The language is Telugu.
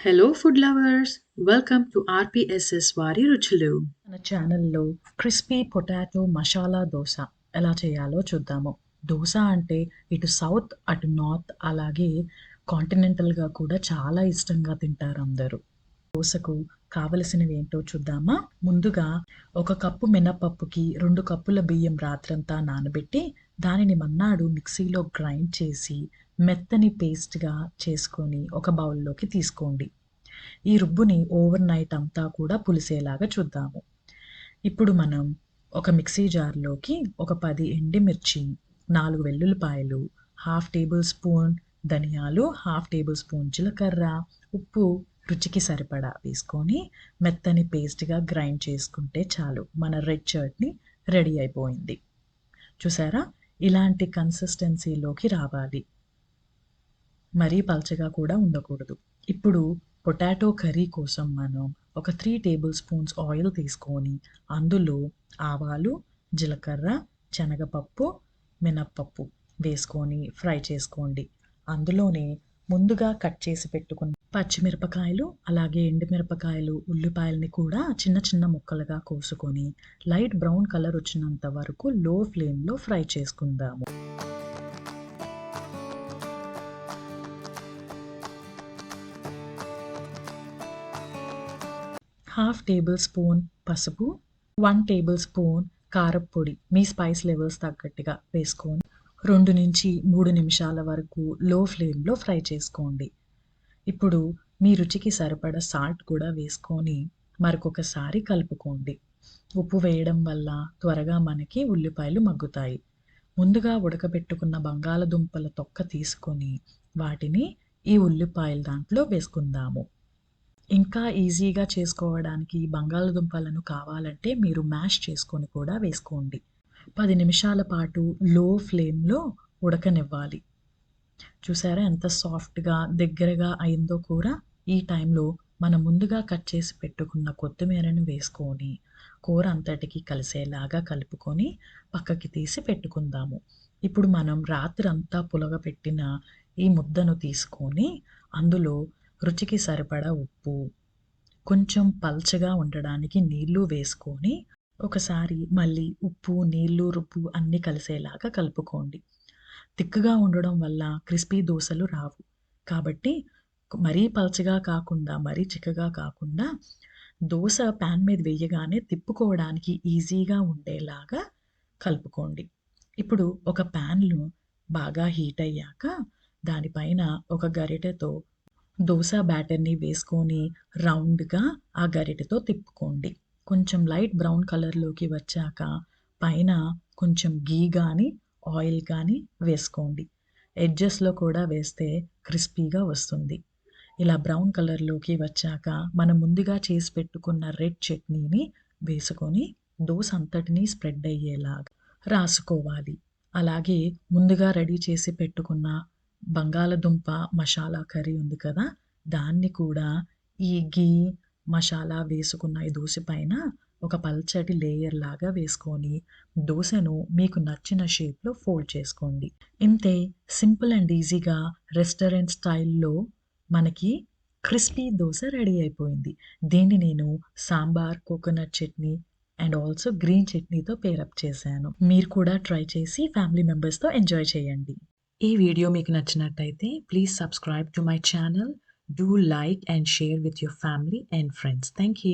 Hello food lovers, welcome to RPSS వారి రుచులు. మన ఛానల్లో క్రిస్పీ పొటాటో మసాలా దోశ ఎలా చేయాలో చూద్దాము. దోశ అంటే ఇటు సౌత్ అటు నార్త్ అలాగే కాంటినెంటల్గా కూడా చాలా ఇష్టంగా తింటారు అందరూ. దోశకు కావలసినవి ఏంటో చూద్దామా. ముందుగా 1 కప్పు మినపప్పుకి 2 కప్పుల బియ్యం రాత్రంతా నానబెట్టి దానిని మన్నాడు మిక్సీలో గ్రైండ్ చేసి మెత్తని పేస్ట్గా చేసుకొని ఒక బౌల్లోకి తీసుకోండి. ఈ రుబ్బుని ఓవర్ నైట్ అంతా కూడా పులిసేలాగా చూద్దాము. ఇప్పుడు మనం ఒక మిక్సీ జార్లోకి ఒక 10 ఎండుమిర్చి, 4 వెల్లుల్లిపాయలు, హాఫ్ టేబుల్ స్పూన్ ధనియాలు, హాఫ్ టేబుల్ స్పూన్ జీలకర్ర, ఉప్పు రుచికి సరిపడా వేసుకొని మెత్తని పేస్ట్గా గ్రైండ్ చేసుకుంటే చాలు. మన రెడ్ చట్నీ రెడీ అయిపోయింది. చూసారా, ఇలాంటి కన్సిస్టెన్సీలోకి రావాలి. మరీ పల్చగా కూడా ఉండకూడదు. ఇప్పుడు పొటాటో కర్రీ కోసం మనం ఒక 3 టేబుల్ స్పూన్స్ ఆయిల్ తీసుకొని అందులో ఆవాలు, జీలకర్ర, శనగపప్పు, మినప్పప్పు వేసుకొని ఫ్రై చేసుకోండి. అందులోనే ముందుగా కట్ చేసి పెట్టుకున్న పచ్చిమిరపకాయలు అలాగే ఎండుమిరపకాయలు, ఉల్లిపాయలని కూడా చిన్న చిన్న ముక్కలుగా కోసుకొని లైట్ బ్రౌన్ కలర్ వచ్చినంత వరకు లో ఫ్లేమ్లో ఫ్రై చేసుకుందాము. హాఫ్ టేబుల్ స్పూన్ పసుపు, 1 టేబుల్ స్పూన్ కారప్పొడి మీ స్పైస్ లెవెల్స్ తగ్గట్టుగా వేసుకొని 2 నుంచి 3 నిమిషాల వరకు లో ఫ్లేమ్లో ఫ్రై చేసుకోండి. ఇప్పుడు మీ రుచికి సరిపడా సాల్ట్ కూడా వేసుకొని మరొకసారి కలుపుకోండి. ఉప్పు వేయడం వల్ల త్వరగా మనకి ఉల్లిపాయలు మగ్గుతాయి. ముందుగా ఉడకబెట్టుకున్న బంగాళదుంపల తొక్క తీసుకొని వాటిని ఈ ఉల్లిపాయల దాంట్లో వేసుకుందాము. ఇంకా ఈజీగా చేసుకోవడానికి బంగాళదుంపలను కావాలంటే మీరు మ్యాష్ చేసుకొని కూడా వేసుకోండి. 10 నిమిషాల పాటు లో ఫ్లేమ్లో ఉడకనివ్వాలి. చూసారా ఎంత సాఫ్ట్గా దగ్గరగా అయిందో కూర. ఈ టైంలో మనం ముందుగా కట్ చేసి పెట్టుకున్న కొత్తిమీరను వేసుకొని కూర అంతటికి కలిసేలాగా కలుపుకొని పక్కకి తీసి పెట్టుకుందాము. ఇప్పుడు మనం రాత్రంతా పులగపెట్టిన ఈ ముద్దను తీసుకొని అందులో రుచికి సరిపడా ఉప్పు, కొంచెం పల్చగా ఉండడానికి నీళ్లు వేసుకొని ఒకసారి మళ్ళీ ఉప్పు, నీళ్లు, రుబ్బు అన్నీ కలిసేలాగా కలుపుకోండి. తిక్కుగా ఉండడం వల్ల క్రిస్పీ దోశలు రావు. కాబట్టి మరీ పల్చగా కాకుండా మరీ చిక్కగా కాకుండా దోశ ప్యాన్ మీద వేయగానే తిప్పుకోవడానికి ఈజీగా ఉండేలాగా కలుపుకోండి. ఇప్పుడు ఒక ప్యాన్లో బాగా హీట్ అయ్యాక దానిపైన ఒక గరిటెతో దోస బ్యాటర్ని వేసుకొని రౌండ్గా ఆ గరిటెతో తిప్పుకోండి. కొంచెం లైట్ బ్రౌన్ కలర్లోకి వచ్చాక పైన కొంచెం గీ కానీ ఆయిల్ కానీ వేసుకోండి. ఎడ్జెస్లో కూడా వేస్తే క్రిస్పీగా వస్తుంది. ఇలా బ్రౌన్ కలర్లోకి వచ్చాక మనం ముందుగా చేసి పెట్టుకున్న రెడ్ చట్నీని వేసుకొని దోశ అంతటినీ స్ప్రెడ్ అయ్యేలాగా రాసుకోవాలి. అలాగే ముందుగా రెడీ చేసి పెట్టుకున్న బంగాళదుంప మసాలా కర్రీ ఉంది కదా, దాన్ని కూడా ఈ గీ మసాలా వేసుకున్న ఈ దోశ పైన ఒక పల్చటి లేయర్ లాగా వేసుకొని దోశను మీకు నచ్చిన షేప్లో ఫోల్డ్ చేసుకోండి. ఇంతే, సింపుల్ అండ్ ఈజీగా రెస్టారెంట్ స్టైల్లో మనకి క్రిస్పీ దోశ రెడీ అయిపోయింది. దీన్ని నేను sambar, coconut chutney and also green చట్నీతో పేరప్ చేశాను. మీరు కూడా ట్రై చేసి ఫ్యామిలీ మెంబర్స్తో ఎంజాయ్ చేయండి. ఈ వీడియో మీకు నచ్చినట్టయితే please subscribe to my channel. Do like and share with your family and friends. Thank you.